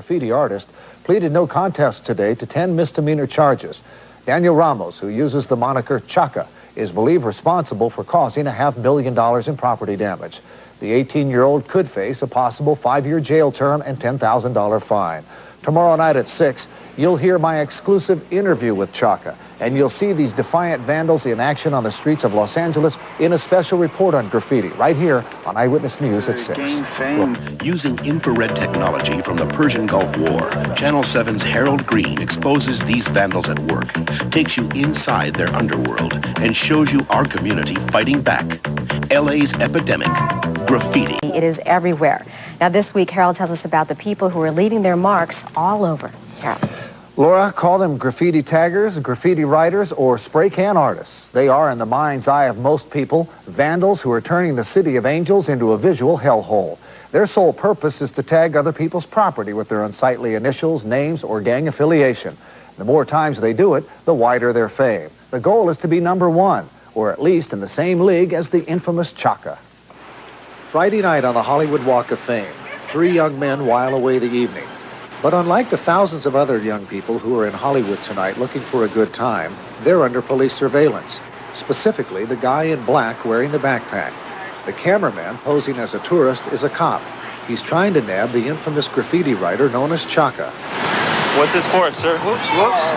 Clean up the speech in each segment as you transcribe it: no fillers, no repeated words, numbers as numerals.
graffiti artist, pleaded no contest today to 10 misdemeanor charges. Daniel Ramos, who uses the moniker ChaKa, is believed responsible for causing $500,000 in property damage. The 18-year-old could face a possible 5-year jail term and $10,000 fine. Tomorrow night at 6, you'll hear my exclusive interview with ChaKa, and you'll see these defiant vandals in action on the streets of Los Angeles in a special report on graffiti, right here on Eyewitness News at 6. Using infrared technology from the Persian Gulf War, Channel 7's Harold Green exposes these vandals at work, takes you inside their underworld, and shows you our community fighting back. LA's epidemic, graffiti. It is everywhere. Now this week, Harold tells us about the people who are leaving their marks all over. Harold. Laura, call them graffiti taggers, graffiti writers, or spray can artists. They are, in the mind's eye of most people, vandals who are turning the City of Angels into a visual hellhole. Their sole purpose is to tag other people's property with their unsightly initials, names, or gang affiliation. The more times they do it, the wider their fame. The goal is to be #1, or at least in the same league as the infamous ChaKa. Friday night on the Hollywood Walk of Fame, 3 young men while away the evening. But unlike the thousands of other young people who are in Hollywood tonight looking for a good time, they're under police surveillance. Specifically, the guy in black wearing the backpack. The cameraman posing as a tourist is a cop. He's trying to nab the infamous graffiti writer known as ChaKa. What's this for, sir? Whoops, whoops.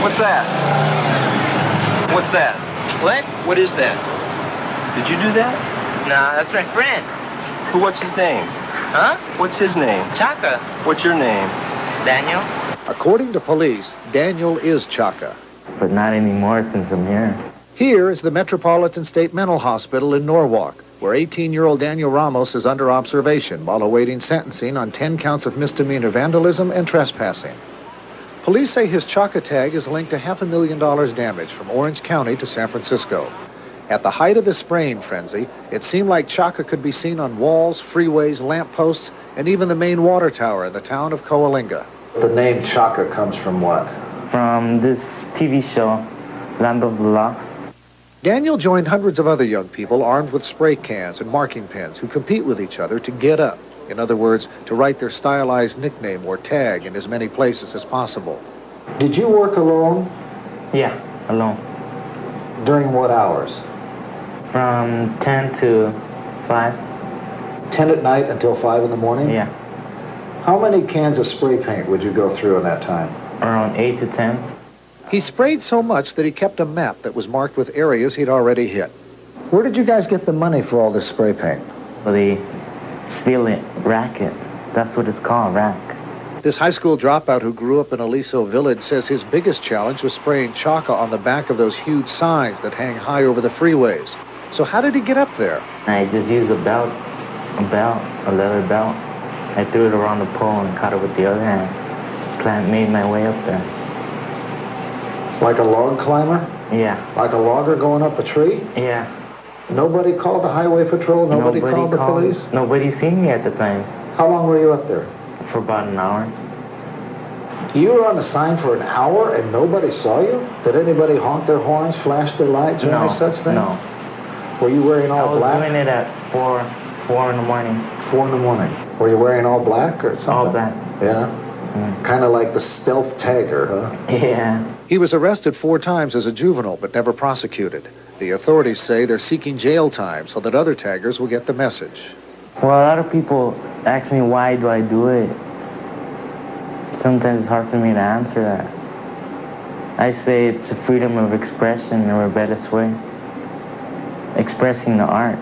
What's that? What's that? What? What is that? Did you do that? Nah, that's my friend. What's his name? Huh? What's his name? ChaKa. What's your name? Daniel. According to police, Daniel is ChaKa. But not anymore since I'm here. Here is the Metropolitan State Mental Hospital in Norwalk, where 18-year-old Daniel Ramos is under observation while awaiting sentencing on 10 counts of misdemeanor vandalism and trespassing. Police say his ChaKa tag is linked to $500,000 damage from Orange County to San Francisco. At the height of his spraying frenzy, it seemed like ChaKa could be seen on walls, freeways, lampposts, and even the main water tower in the town of Coalinga. The name ChaKa comes from what? From this TV show, Land of the Lost. Daniel joined hundreds of other young people armed with spray cans and marking pens who compete with each other to get up. In other words, to write their stylized nickname or tag in as many places as possible. Did you work alone? Yeah, alone. During what hours? From 10 to 5. 10 at night until 5 in the morning? Yeah. How many cans of spray paint would you go through in that time? Around 8 to 10. He sprayed so much that he kept a map that was marked with areas he'd already hit. Where did you guys get the money for all this spray paint? Well, they steal it, racket. That's what it's called, rack. This high school dropout who grew up in Aliso Village says his biggest challenge was spraying ChaKa on the back of those huge signs that hang high over the freeways. So how did he get up there? I just used a leather belt. I threw it around the pole and caught it with the other hand. Made my way up there. Like a log climber? Yeah. Like a logger going up a tree? Yeah. Nobody called the highway patrol? Nobody called the police? Nobody seen me at the time. How long were you up there? For about an hour. You were on the sign for an hour and nobody saw you? Did anybody honk their horns, flash their lights, or any such thing? No. Were you wearing all black? I was doing it at 4 in the morning. 4 in the morning. Were you wearing all black or something? All black. Yeah? Kind of like the stealth tagger, huh? Yeah. He was arrested 4 times as a juvenile, but never prosecuted. The authorities say they're seeking jail time so that other taggers will get the message. Well, a lot of people ask me why do I do it. Sometimes it's hard for me to answer that. I say it's a freedom of expression in a rebellious way. Expressing the art.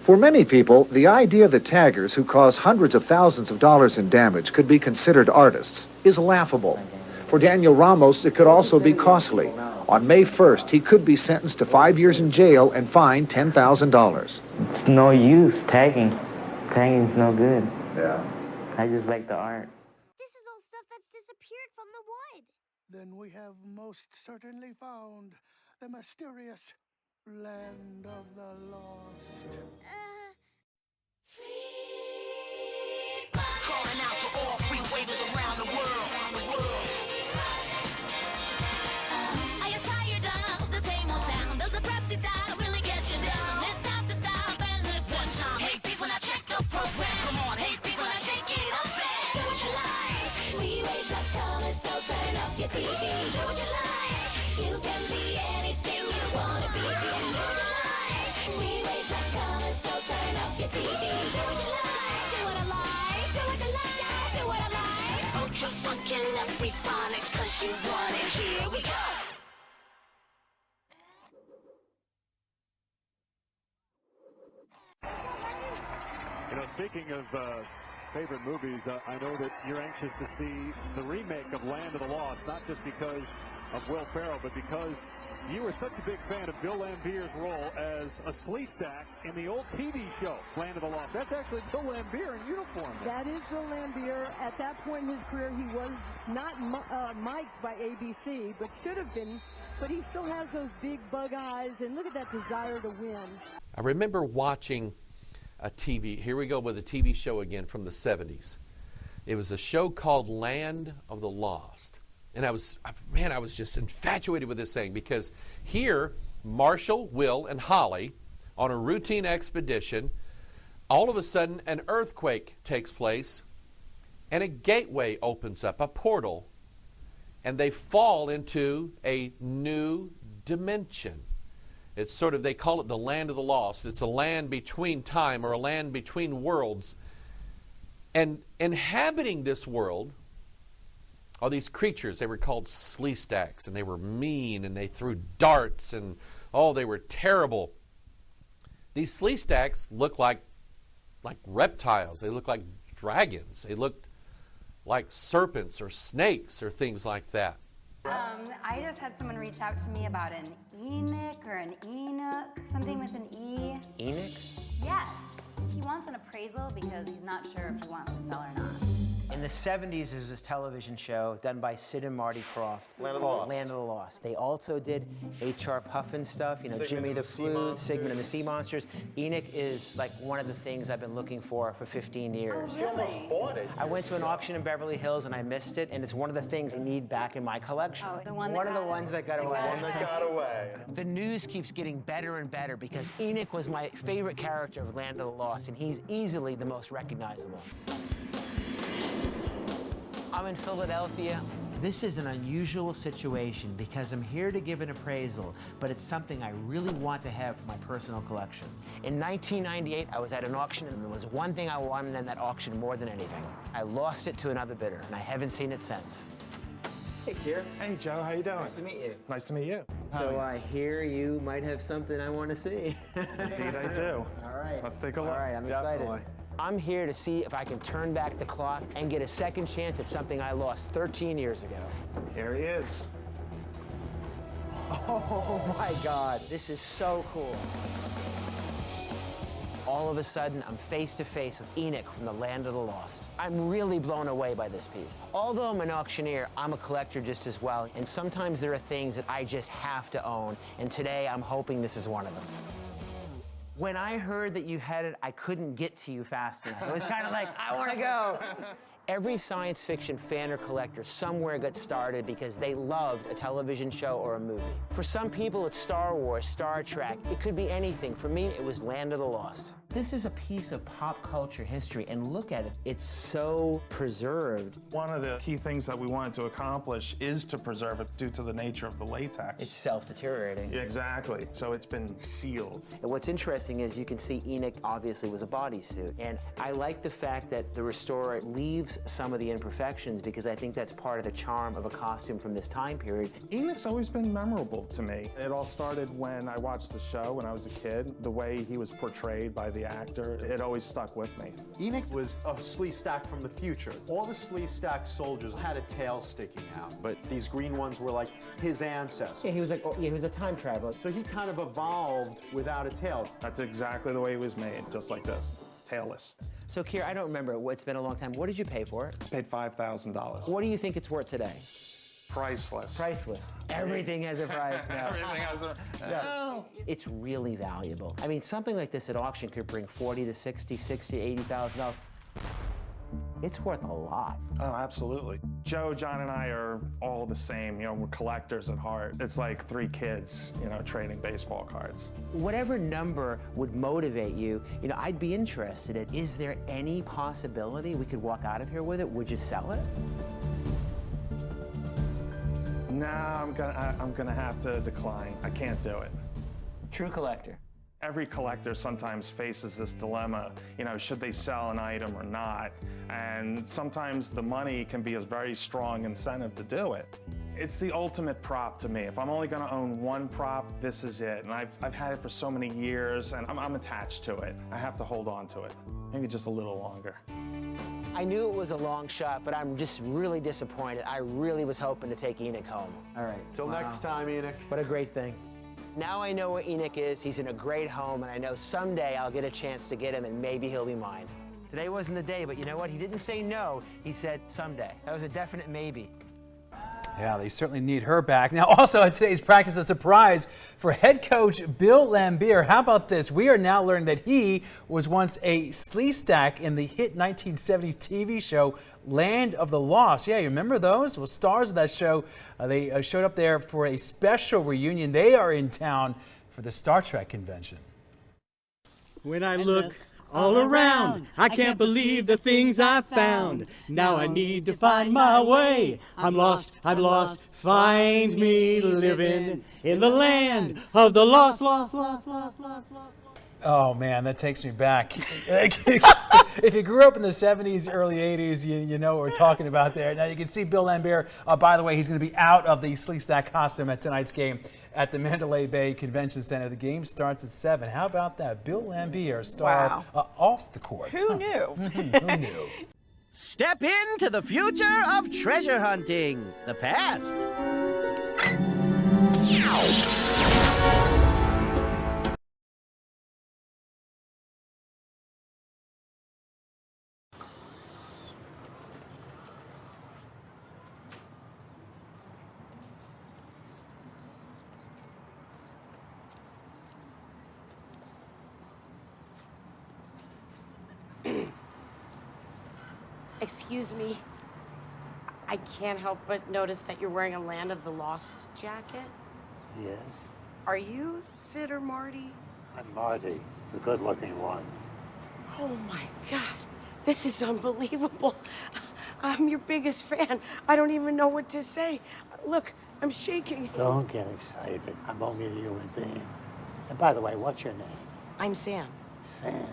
For many people, the idea that taggers who cause hundreds of thousands of dollars in damage could be considered artists is laughable. For Daniel Ramos, it could also be costly. On May 1st, he could be sentenced to 5 years in jail and fined $10,000. It's no use tagging. Tagging's no good. Yeah. I just like the art. This is all stuff that's disappeared from the wood. Then we have most certainly found the mysterious Land of the Lost. Calling out to all free waivers around the world. Are you tired of the same old sound? Does the Pepsi style really get you down? It's not the style and the sunshine. Hey people, now check the program. Come on, hey people, now shake it. TV. Do what you like. You can be anything you wanna be. Do what you like. Free waves are coming, so turn off your TV. Do what you like. Do what I like. Do what you like. Yeah, do what I like. Ultra funky love Freefonix, 'cause you want it. Here we go. You know, speaking of favorite movies, I know that you're anxious to see the remake of Land of the Lost, not just because of Will Ferrell, but because you were such a big fan of Bill Lambier's role as a Sleestack in the old TV show, Land of the Lost. That's actually Bill Lambier in uniform. That is Bill Lambier. At that point in his career, he was not mic'd by ABC, but should have been. But he still has those big bug eyes, and look at that desire to win. I remember watching a TV, here we go with a TV show again from the 70s. It was a show called Land of the Lost. And I was just infatuated with this thing, because here, Marshall, Will, and Holly, on a routine expedition, all of a sudden an earthquake takes place, and a gateway opens up, a portal, and they fall into a new dimension. It's sort of, they call it the Land of the Lost. It's a land between time, or a land between worlds. And inhabiting this world are these creatures. They were called Sleestacks, and they were mean, and they threw darts, and they were terrible. These Sleestacks look like reptiles. They look like dragons. They looked like serpents or snakes or things like that. I just had someone reach out to me about an Enik or an Enoch, something with an E. Enik? Yes. He wants an appraisal because he's not sure if he wants to sell or not. In the 70s, there was this television show done by Sid and Marty Krofft called Land of the Lost. They also did H.R. Puffin stuff, you know, Jimmy the Flute, Sigmund and the Sea Monsters. Enoch is like one of the things I've been looking for 15 years. Oh, really? You almost bought it. I went to an auction in Beverly Hills and I missed it, and it's one of the things I need back in my collection. Oh, the one of the ones that got away. One that got away. The news keeps getting better and better because Enoch was my favorite character of Land of the Lost, and he's easily the most recognizable. I'm in Philadelphia. This is an unusual situation because I'm here to give an appraisal, but it's something I really want to have for my personal collection. In 1998, I was at an auction, and there was one thing I wanted in that auction more than anything. I lost it to another bidder, and I haven't seen it since. Hey, Kier. Hey, Joe. How you doing? Nice to meet you. Nice to meet you. So I hear you might have something I want to see. Indeed, I do. All right. Let's take a look. All right, I'm Definitely. excited. I'm here to see if I can turn back the clock and get a second chance at something I lost 13 years ago. Here he is. Oh my God, this is so cool. All of a sudden, I'm face to face with Enoch from the Land of the Lost. I'm really blown away by this piece. Although I'm an auctioneer, I'm a collector just as well, and sometimes there are things that I just have to own, and today I'm hoping this is one of them. When I heard that you had it, I couldn't get to you fast enough. It was kind of like, I want to go. Every science fiction fan or collector somewhere got started because they loved a television show or a movie. For some people, it's Star Wars, Star Trek. It could be anything. For me, it was Land of the Lost. This is a piece of pop culture history, and look at it. It's so preserved. One of the key things that we wanted to accomplish is to preserve it due to the nature of the latex. It's self-deteriorating. Exactly. So it's been sealed. And what's interesting is you can see Enoch obviously was a bodysuit. And I like the fact that the restorer leaves some of the imperfections because I think that's part of the charm of a costume from this time period. Enoch's always been memorable to me. It all started when I watched the show when I was a kid. The way he was portrayed by the actor, it always stuck with me. Enoch was a Sleestack from the future. All the Sleestack soldiers had a tail sticking out, but these green ones were like his ancestors. Yeah, he was a time traveler. So he kind of evolved without a tail. That's exactly the way he was made, just like this, tailless. So, Kier, I don't remember. It's been a long time. What did you pay for it? I paid $5,000. What do you think it's worth today? Priceless. Priceless. Everything has a price now. Everything has a... No. It's really valuable. I mean, something like this at auction could bring $40,000 to $60,000, $80,000. It's worth a lot. Oh, absolutely. Joe, John, and I are all the same. You know, we're collectors at heart. It's like three kids, you know, trading baseball cards. Whatever number would motivate you, you know, I'd be interested in. Is there any possibility we could walk out of here with it? Would you sell it? No, I'm gonna have to decline. I can't do it. True collector. Every collector sometimes faces this dilemma, should they sell an item or not? And sometimes the money can be a very strong incentive to do it. It's the ultimate prop to me. If I'm only gonna own one prop, this is it. And I've had it for so many years, and I'm attached to it. I have to hold on to it, maybe just a little longer. I knew it was a long shot, but I'm just really disappointed. I really was hoping to take Enik home. All right. Till next time, Enik. What a great thing. Now I know what Enik is. He's in a great home, and I know someday I'll get a chance to get him, and maybe he'll be mine. Today wasn't the day, but you know what? He didn't say no. He said someday. That was a definite maybe. Yeah, they certainly need her back. Now, also at today's practice, a surprise for head coach Bill Laimbeer. How about this? We are now learning that he was once a sleestack in the hit 1970s TV show Land of the Lost. Yeah, you remember those? Well, stars of that show, they showed up there for a special reunion. They are in town for the Star Trek convention. When I look all around, I can't believe the things I found. Now I need to find my way. I'm lost, I'm lost. Find me living in the land of the lost, lost, lost, lost, lost, lost. Oh man, that takes me back. If you grew up in the 70s, early 80s, you know what we're talking about there. Now you can see Bill Laimbeer. By the way, he's going to be out of the sleestack costume at tonight's game at the Mandalay Bay Convention Center. The game starts at 7. How about that? Bill Laimbeer, star off the court. Who knew? Who knew? Step into the future of treasure hunting. The past. Excuse me. I can't help but notice that you're wearing a Land of the Lost jacket. Yes, Are you Sid or Marty? I'm Marty, the good-looking one. Oh my God, this is unbelievable. I'm your biggest fan. I don't even know what to say. Look, I'm shaking. Don't get excited. I'm only a human being. And by the way, what's your name? I'm Sam. Sam.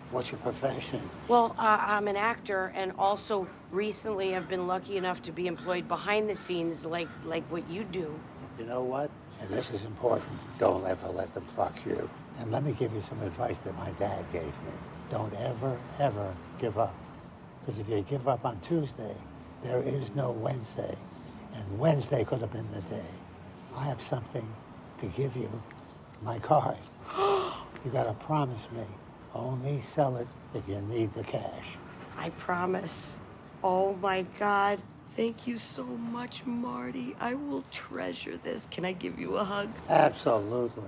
What's your profession? Well, I'm an actor, and also recently I've been lucky enough to be employed behind the scenes like what you do. You know what? And this is important. Don't ever let them fuck you. And let me give you some advice that my dad gave me. Don't ever, ever give up. Because if you give up on Tuesday, there is no Wednesday. And Wednesday could have been the day. I have something to give you. My card. You gotta promise me. Only sell it if you need the cash. I promise. Oh my God. Thank you so much, Marty. I will treasure this. Can I give you a hug? Absolutely.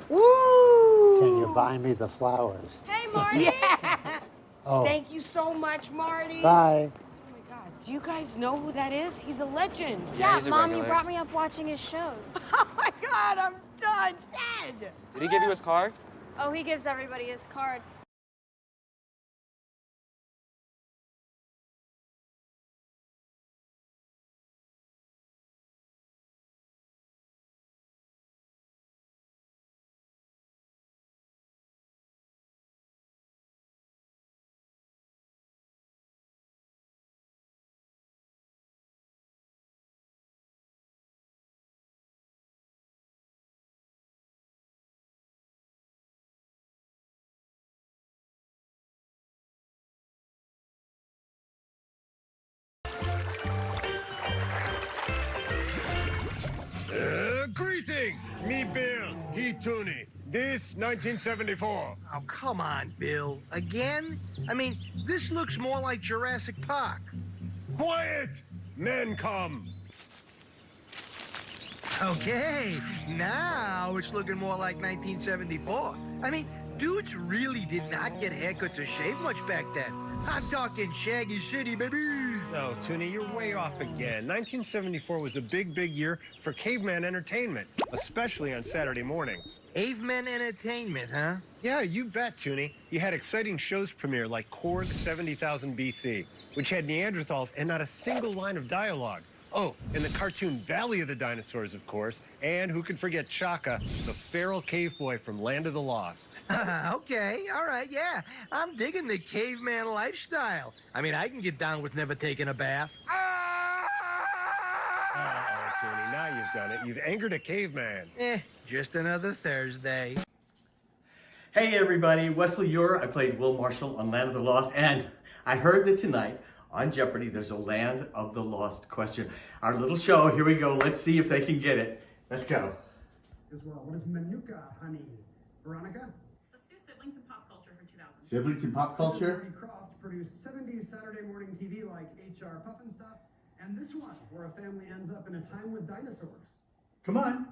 Woo! Can you buy me the flowers? Hey, Marty! Yeah. Oh. Thank you so much, Marty. Bye. Oh my God. Do you guys know who that is? He's a legend. Yeah, Mommy brought me up watching his shows. Oh my God, I'm done. Dead. Did he give you his card? Oh, he gives everybody his card. Greeting! Me Bill, he Toonie. This 1974. Oh, come on, Bill. Again? I mean, this looks more like Jurassic Park. Quiet! Men come. Okay, now it's looking more like 1974. I mean, dudes really did not get haircuts or shave much back then. I'm talking Shaggy City, baby. No, Toonie, you're way off again. 1974 was a big, big year for caveman entertainment, especially on Saturday mornings. Caveman entertainment, huh? Yeah, you bet, Toonie. You had exciting shows premiere like Korg 70,000 BC, which had Neanderthals and not a single line of dialogue. Oh, and the cartoon Valley of the Dinosaurs, of course. And who could forget ChaKa, the feral cave boy from Land of the Lost. Okay, all right, yeah. I'm digging the caveman lifestyle. I mean, I can get down with never taking a bath. Oh, Toonie, now you've done it. You've angered a caveman. Just another Thursday. Hey everybody, Wesley I played Will Marshall on Land of the Lost, and I heard that tonight on Jeopardy there's a Land of the Lost question. Our little show, here we go, let's see if they can get it. Let's go. As well, what is Manuka, honey? Veronica? Let's do siblings in pop culture for 2000. Siblings in pop culture? Marty Croft produced 70s Saturday morning TV like HR Puffin Stuff, and this one, where a family ends up in a time with dinosaurs. Come on,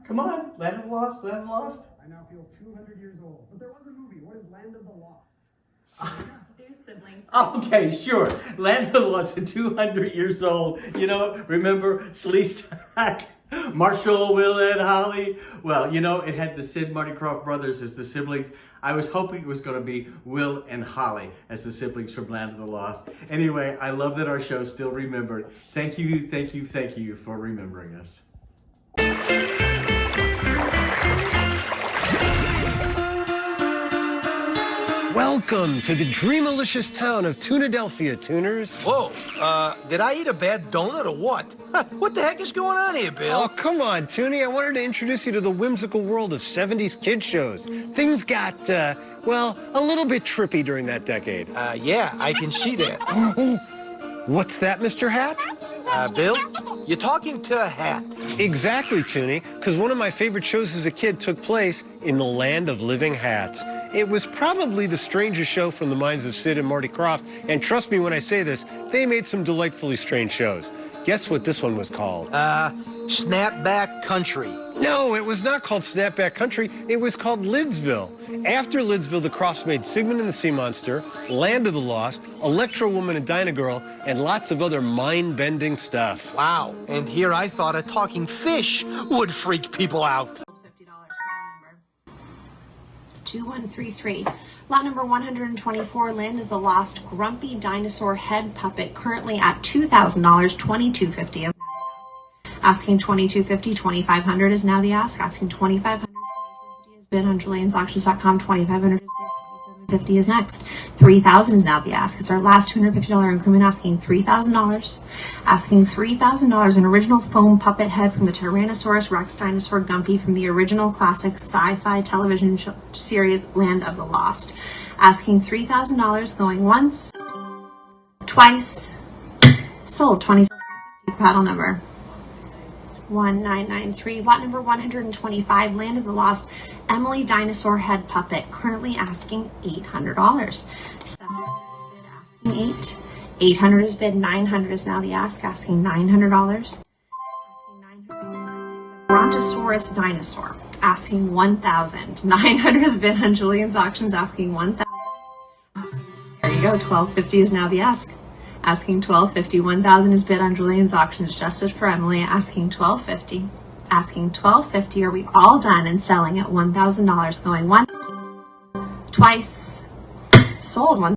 Land of the Lost, Land of the Lost. I now feel 200 years old, but there was a movie. What is Land of the Lost? Do siblings. Okay, sure. Land of the Lost is 200 years old. You know, remember Sleestack, Marshall, Will, and Holly? Well, you know, it had the Sid Marty Krofft brothers as the siblings. I was hoping it was going to be Will and Holly as the siblings from Land of the Lost. Anyway, I love that our show's still remembered. Thank you for remembering us. Welcome to the dreamalicious town of Toonadelphia, Tuners. Whoa, did I eat a bad donut or what? What the heck is going on here, Bill? Oh, come on, Toonie. I wanted to introduce you to the whimsical world of 70s kids shows. Things got, well, a little bit trippy during that decade. Yeah, I can see that. What's that, Mr. Hat? Bill, you're talking to a hat. Exactly, Toonie, because one of my favorite shows as a kid took place in the land of living hats. It was probably the strangest show from the minds of Sid and Marty Krofft, and trust me when I say this, they made some delightfully strange shows. Guess what this one was called? Snapback Country. No, it was not called Snapback Country. It was called Lidsville. After Lidsville, the Crofts made Sigmund and the Sea Monster, Land of the Lost, Electro Woman and Dinah Girl, and lots of other mind-bending stuff. Wow, and here I thought a talking fish would freak people out. 2133. Lot number 124, Land of the Lost, Grumpy Dinosaur Head Puppet, currently at $2,000, $22.50. Asking $22.50, $2,500 is now the ask. Asking $2,500 is bid on Julien'sAuctions.com. $2,500 is bid. $2,750 is next. $3,000 is now the ask. It's our last $250 increment. Asking $3,000. Asking $3,000, an original foam puppet head from the Tyrannosaurus Rex dinosaur Gumpy from the original classic sci-fi television series Land of the Lost. Asking $3,000, going once, twice, sold. $27.50. Paddle number 1993. Lot number 125, Land of the Lost, Emily Dinosaur Head Puppet, currently asking $800. Asking $800. $800 is bid. $900 is now the ask. Asking $900. Brontosaurus dinosaur. Asking $1,000. $900 is bid on Julien's Auctions. Asking $1,000. There you go. $1,250 is now the ask. Asking $1,250. $1,000 is bid on Julien's Auctions. Just it for Emily. Asking $1,250. Asking $1,250. Are we all done and selling at $1,000? Going once, twice, sold. One.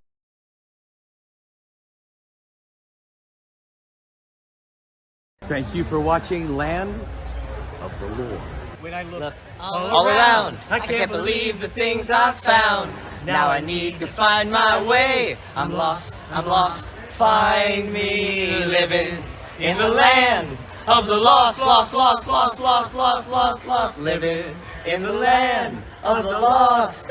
Thank you for watching Land of the Lord. When I look all around, I can't believe the things I've found. Now I need to find my way. I'm lost, find me living in the land of the lost, lost, living in the land of the lost.